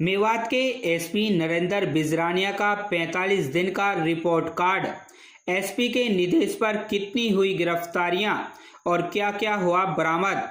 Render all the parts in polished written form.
मेवात के एसपी नरेंद्र बिजरानिया का 45 दिन का रिपोर्ट कार्ड। एसपी के निर्देश पर कितनी हुई गिरफ्तारियां और क्या क्या हुआ बरामद।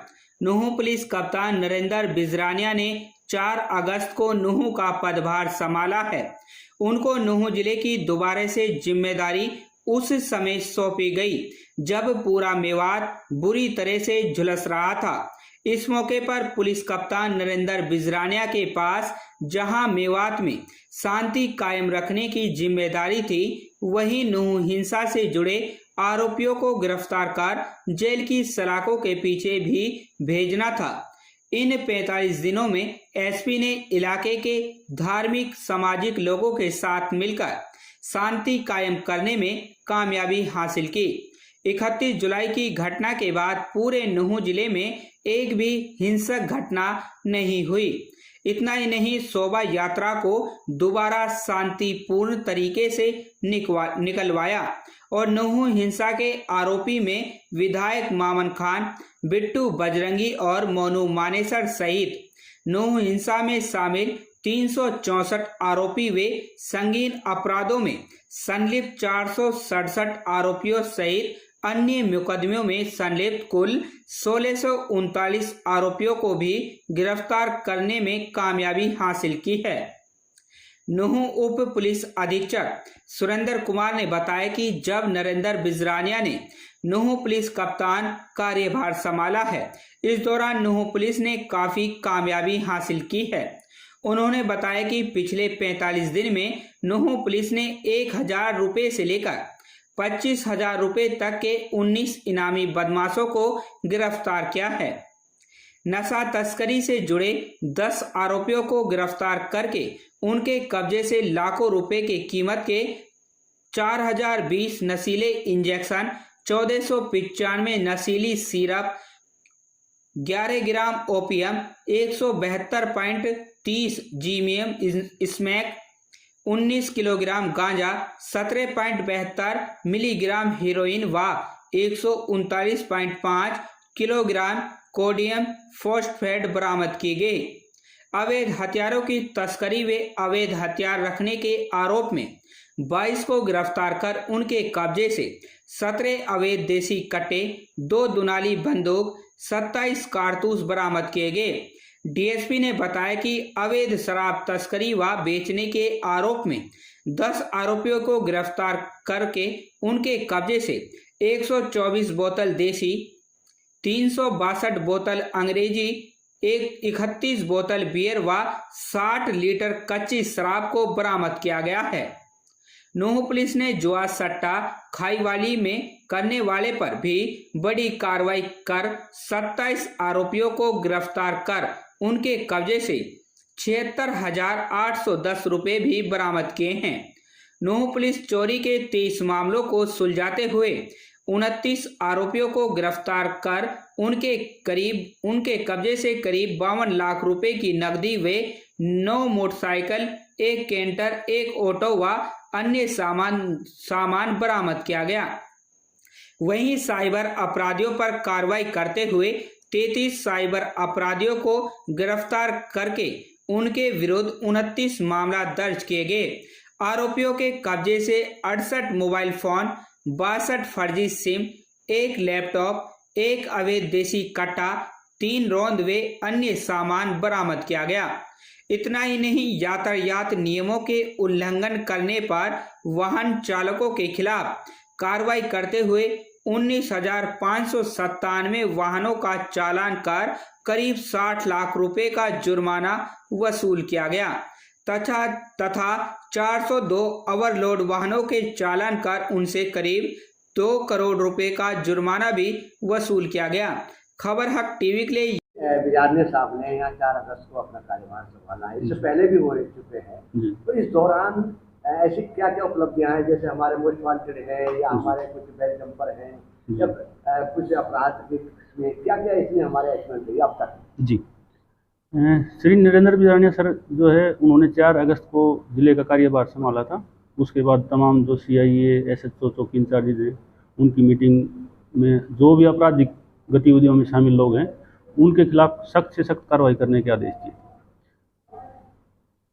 नूंह पुलिस कप्तान नरेंद्र बिजरानिया ने 4 अगस्त को नूंह का पदभार संभाला है। उनको नूंह जिले की दोबारा से जिम्मेदारी उस समय सौंपी गई जब पूरा मेवात बुरी तरह से झुलस रहा था। इस मौके पर पुलिस कप्तान नरेंद्र बिजरानिया के पास जहां मेवात में शांति कायम रखने की जिम्मेदारी थी, वहीं नूंह हिंसा से जुड़े आरोपियों को गिरफ्तार कर जेल की सलाखों के पीछे भी भेजना था। इन 45 दिनों में एसपी ने इलाके के धार्मिक सामाजिक लोगों के साथ मिलकर शांति कायम करने में कामयाबी हासिल की। 31 जुलाई की घटना के बाद पूरे नूंह जिले में एक भी हिंसक घटना नहीं हुई। इतना ही नहीं, शोभा यात्रा को दोबारा शांतिपूर्ण तरीके से निकलवाया और नूंह हिंसा के आरोपी में विधायक मामन खान, बिट्टू बजरंगी और मोनू मानेसर सहित नूंह हिंसा में शामिल 364 आरोपी व संगीन अपराधों में संलिप्त 467 आरोपियों सहित अन्य मुकदमों में संलिप्त कुल 1639 आरोपियों को भी गिरफ्तार करने में कामयाबी हासिल की है। नूंह उप पुलिस अधीक्षक सुरेंद्र कुमार ने बताया कि जब नरेंद्र बिजरानिया ने नूंह पुलिस कप्तान कार्यभार संभाला है, इस दौरान नूंह पुलिस ने काफी कामयाबी हासिल की है। उन्होंने बताया कि पिछले 45 दिन में नूंह पुलिस ने 1000 रुपये से लेकर 25,000 रुपये तक के 19 इनामी बदमाशों को गिरफ्तार किया है। नशा तस्करी से जुड़े 10 आरोपियों को गिरफ्तार करके उनके कब्जे से लाखों रुपए की कीमत के 4020 नशीले इंजेक्शन, 1495 नशीली सिरप, 11 ग्राम ओपियम, 172.30 जीमीएम स्मैक, 19 किलोग्राम गांजा, 17.72 मिलीग्राम हीरोइन व 139.5 किलोग्राम कोडियम फॉस्फेट बरामद किए गए। अवैध हथियारों की तस्करी व अवैध हथियार रखने के आरोप में 22 को गिरफ्तार कर उनके कब्जे से 17 अवैध देसी कट्टे, 2 दुनाली बंदूक, 27 कारतूस बरामद किए गए। डीएसपी ने बताया कि अवैध शराब तस्करी व बेचने के आरोप में 10 आरोपियों को गिरफ्तार करके उनके कब्जे से 124 बोतल देसी, 362 बोतल अंग्रेजी, 31 बोतल बियर व 60 लीटर कच्ची शराब को बरामद किया गया है। नूंह पुलिस ने जुआ सट्टा खाईवाली में करने वाले पर भी बड़ी कार्रवाई कर 27 आरोपियों को गिरफ्तार कर उनके कब्जे से 76,810 रुपये भी बरामद किए हैं। नूंह पुलिस चोरी के 23 मामलों को सुलझाते हुए 29 आरोपियों को गिरफ्तार कर उनके कब्जे से करीब 52 लाख रुपए की नकदी व 9 मोटरसाइकिल, 1 कैंटर, 1 ऑटो व अन्य सामान बरामद किया गया। वहीं साइबर अपराधियों पर कार्रवाई करते हुए 33 साइबर अपराधियों को गिरफ्तार करके उनके विरुद्ध 29 मामला दर्ज किए गए। आरोपियों के कब्जे से 68 मोबाइल फोन, 62 फर्जी सिम, 1 लैपटॉप, 1 अवैध देसी कट्टा, 3 रौंद व अन्य सामान बरामद किया गया। इतना ही नहीं, यातायात नियमों के उल्लंघन करने पर वाहन चालकों के खिलाफ कार्रवाई करते हुए 19,597 वाहनों का चालान कर करीब 60 लाख रुपए का जुर्माना वसूल किया गया तथा 402 ओवरलोड वाहनों के चालान कर उनसे करीब 2 करोड़ रुपए का जुर्माना भी वसूल किया गया। खबर हक टीवी के लिए बिजरानिया साहब ने यहाँ 4 अगस्त को अपना कार्यभार संभाला है। इससे पहले भी हो चुके हैं, तो इस दौरान ऐसी क्या क्या उपलब्धियां हैं, जैसे हमारे मोस्ट वांटेड है या हमारे कुछ बेल जंपर हैं, जब कुछ अपराध में क्या क्या इसमें हमारे अचीवमेंट है अब तक? जी, श्री नरेंद्र बिजरानिया सर जो है, उन्होंने 4 अगस्त को जिले का कार्यभार संभाला था। उसके बाद तमाम जो CIA, SHO चौकी इंचार्ज हैं, उनकी मीटिंग में जो भी आपराधिक गतिविधियों में शामिल लोग हैं, उनके खिलाफ सख्त से सख्त कार्रवाई करने के आदेश दिए।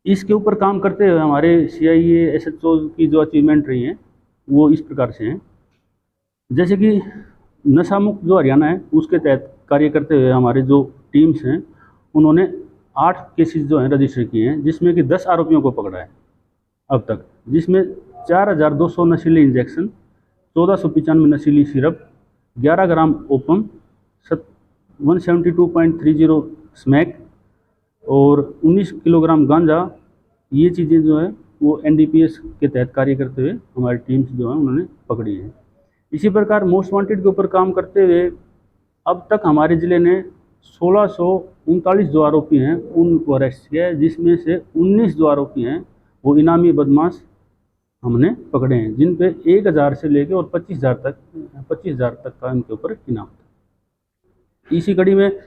इसके ऊपर काम करते हुए हमारे CIA SHO की जो अचीवमेंट रही हैं वो इस प्रकार से हैं। जैसे कि नशा मुक्त जो हरियाणा है उसके तहत कार्य करते हुए हमारे जो टीम्स हैं उन्होंने 8 केसेस जो हैं रजिस्टर किए हैं, जिसमें कि 10 आरोपियों को पकड़ा है अब तक, जिसमें 4200 नशीले इंजेक्शन, 1495 नशीली सिरप, 11 ग्राम ओपम, 172.30 स्मैक और 19 किलोग्राम गांजा, ये चीज़ें जो है वो NDPS के तहत कार्य करते हुए हमारी टीम्स जो हैं उन्होंने पकड़ी हैं। इसी प्रकार मोस्ट वांटेड के ऊपर काम करते हुए अब तक हमारे ज़िले ने 1639 जो आरोपी हैं उनको अरेस्ट किया है, जिसमें से 19 जो आरोपी हैं वो इनामी बदमाश हमने पकड़े हैं, जिन पे 1000 से लेके और 25,000 तक का इनके ऊपर इनाम था। इसी कड़ी में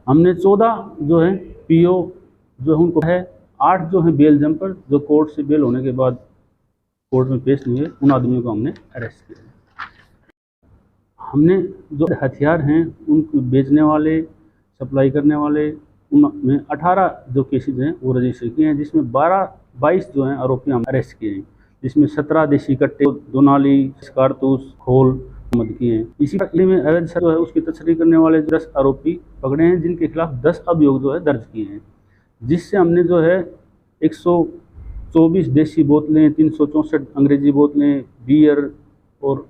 हमने 14 जो है PO जो है उनको है, 8 जो हैं बेल जंपर जो कोर्ट से बेल होने के बाद कोर्ट में पेश नहीं हुए, उन आदमियों को हमने अरेस्ट किया। हमने जो हथियार हैं उनको बेचने वाले, सप्लाई करने वाले, उनमें 18 जो केसेज हैं वो रजिस्टर किए हैं, जिसमें 22 जो हैं आरोपी हम अरेस्ट किए हैं, जिसमें 17 देशी कट्टे, 2 नाली कारतूस, खोल बरामद किए हैं। इसी प्रकार में अवैध जो है उसकी तस्करी करने वाले 10 आरोपी पकड़े हैं, जिनके खिलाफ 10 अभियोग जो है दर्ज किए हैं, जिससे हमने जो है 124 देशी बोतलें, 364 अंग्रेजी बोतलें, बियर और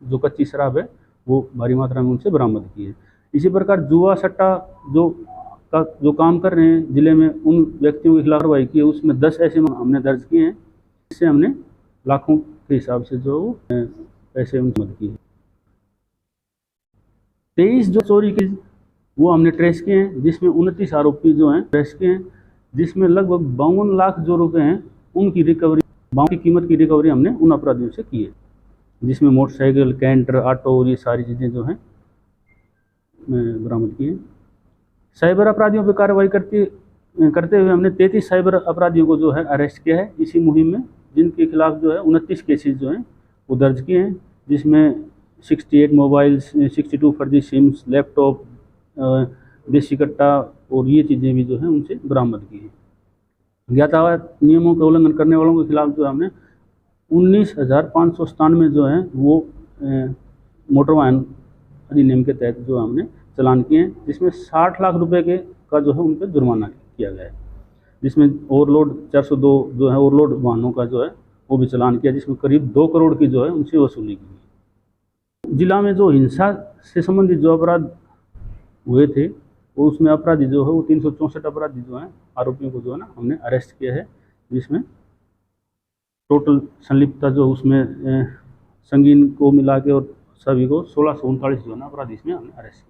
जो कच्ची शराब है वो भारी मात्रा में उनसे बरामद की है। इसी प्रकार जुआ सट्टा जो काम कर रहे हैं ज़िले में, उन व्यक्तियों के खिलाफ कार्रवाई की है, उसमें 10 ऐसे हमने दर्ज किए हैं, जिससे हमने लाखों के हिसाब से जो पैसे उनकी मदद की है। 23 जो चोरी की वो हमने ट्रेस किए हैं, जिसमें 29 आरोपी जो हैं ट्रेस किए हैं, जिसमें लगभग 52 लाख जो रुपए हैं उनकी रिकवरी, की कीमत की रिकवरी हमने उन अपराधियों से की है, जिसमें मोटरसाइकिल, कैंटर, ऑटो और ये सारी चीज़ें जो हैं बरामद की हैं। साइबर अपराधियों पर कार्रवाई करते हुए हमने 33 साइबर अपराधियों को जो है अरेस्ट किया है इसी मुहिम में, जिनके खिलाफ जो है 29 केसेस जो हैं वो दर्ज किए हैं, जिसमें 68 मोबाइल्स, 62 फर्जी सिम्स, लैपटॉप, देसी कट्टा और ये चीज़ें भी जो हैं उनसे बरामद की हैं। यातायात नियमों का उल्लंघन करने वालों के खिलाफ जो हमने 19,597 जो हैं वो मोटर वाहन अधिनियम के तहत जो हमने चालान किए हैं, जिसमें 60 लाख रुपए का जो है उन पर जुर्माना किया गया है, जिसमें ओवरलोड 402 जो है ओवरलोड वाहनों का जो है वो भी चालान किया, जिसमें करीब 2 करोड़ की जो है उनसे वसूली की। जिला में जो हिंसा से संबंधित जो अपराध हुए थे वो उसमें अपराधी जो है वो 364 अपराधी जो हैं आरोपियों को जो है ना हमने अरेस्ट किया है, जिसमें टोटल संलिप्तता जो उसमें संगीन को मिला के और सभी को 1639 जो है ना अपराधी इसमें हमने अरेस्ट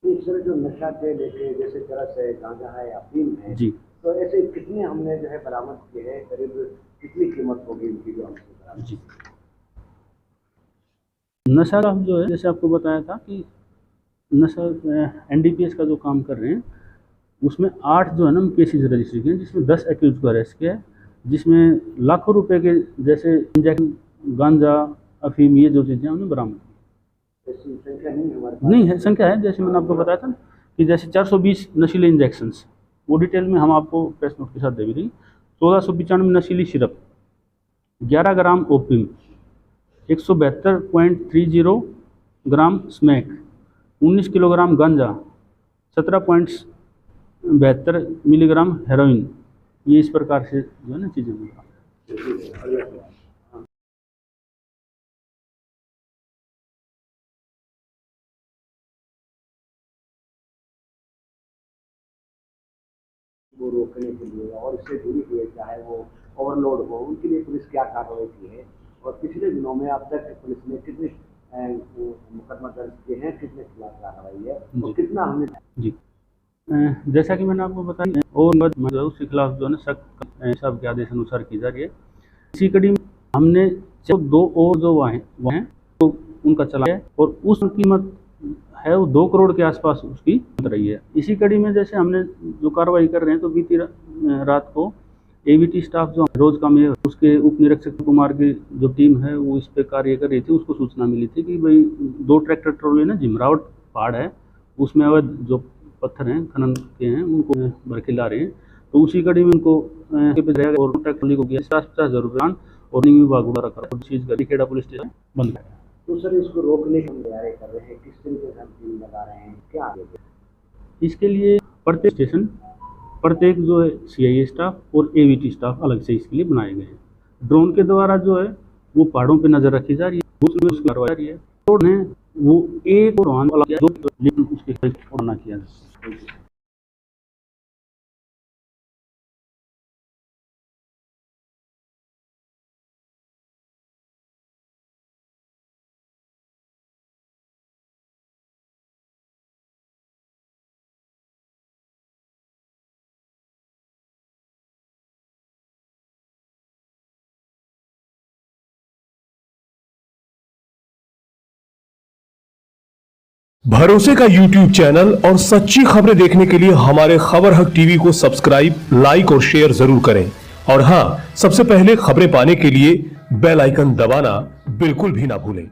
किया। इस तरह जो नशा के लेके जैसे चरस है, गांजा है, अफीम है जी, तो ऐसे कितने हमने जो है बरामद किए हैं, करीब कितनी कीमत होगी इनकी जो हमने बरामद? जी, नशा का जो है जैसे आपको बताया था कि नशा NDPS का जो काम कर रहे हैं उसमें 8 जो है ना केसेस रजिस्टर किए हैं, जिसमें 10 एक्यूज को अरेस्ट किया है, जिसमें लाखों रुपए के जैसे इंजेक्शन, गांजा, अफीम ये जो चीज़ें हमने बरामद की। ऐसी संख्या नहीं हमारे पास नहीं है, संख्या है, जैसे मैंने आपको बताया था कि जैसे 420 नशीले इंजेक्शंस, वो डिटेल में हम आपको प्रेस नोट के साथ दे भी देंगे, 1495 नशीली सिरप, 11 ग्राम ओपियम, 172.30 ग्राम स्मैक, 19 किलोग्राम गांजा, 17.72 मिलीग्राम हेरोइन, ये इस प्रकार से जो है ना चीज़ें मिला। वो रोकने के लिए और इससे जुड़ी हुई चाहे वो ओवरलोड हो, उनके लिए पुलिस क्या कार्रवाई की है, और पिछले दिनों में अब तक पुलिस ने कितने मुकदमा दर्ज किए हैं, कितने खिलाफ कार्रवाई है और कितना हमने जी, जैसा कि मैंने आपको बताया और उसके खिलाफ जो है ना सख्त सब के आदेश अनुसार की जा रही है। इसी कड़ी में हमने 2 और जो वहाँ हैं तो उनका चलाया है और उस कीमत है वो 2 करोड़ के आसपास उसकी रही है। इसी कड़ी में जैसे हमने जो कार्रवाई कर रहे हैं तो बीती रात को AVT स्टाफ जो रोज का में उसके उप निरीक्षक कुमार की जो टीम है वो इस पे कार्य कर रही थी, उसको सूचना मिली थी कि भाई 2 ट्रैक्टर ट्रॉली ना जिमरावट पहाड़ है उसमें अवैध जो पत्थर हैं खनन के हैं उनको भर के ला रहे हैं, तो उसी कड़ी में उनको और टेक्नोलॉजी को 50,000 रुपये और निगम विभाग उड़ा रखा और चीज का खेड़ा पुलिस स्टेशन बंद कर। तो सर इसको रोकने की हम तैयारी कर रहे हैं, किस तरीके से हम टीम लगा रहे हैं, क्या आगे? इसके लिए प्रत्येक स्टेशन प्रत्येक जो है CIA स्टाफ और AVT स्टाफ अलग से इसके लिए बनाए गए हैं। ड्रोन के द्वारा जो है वो पहाड़ों पे नजर रखी जा रही है, उसमें उसकी कार्रवाई जा रही है। तो वो एक और वाहन वाला लेकिन उसके ना किया जाए। भरोसे का YouTube चैनल और सच्ची खबरें देखने के लिए हमारे खबर हक टीवी को सब्सक्राइब, लाइक और शेयर जरूर करें। और हां, सबसे पहले खबरें पाने के लिए बेल आइकन दबाना बिल्कुल भी ना भूलें।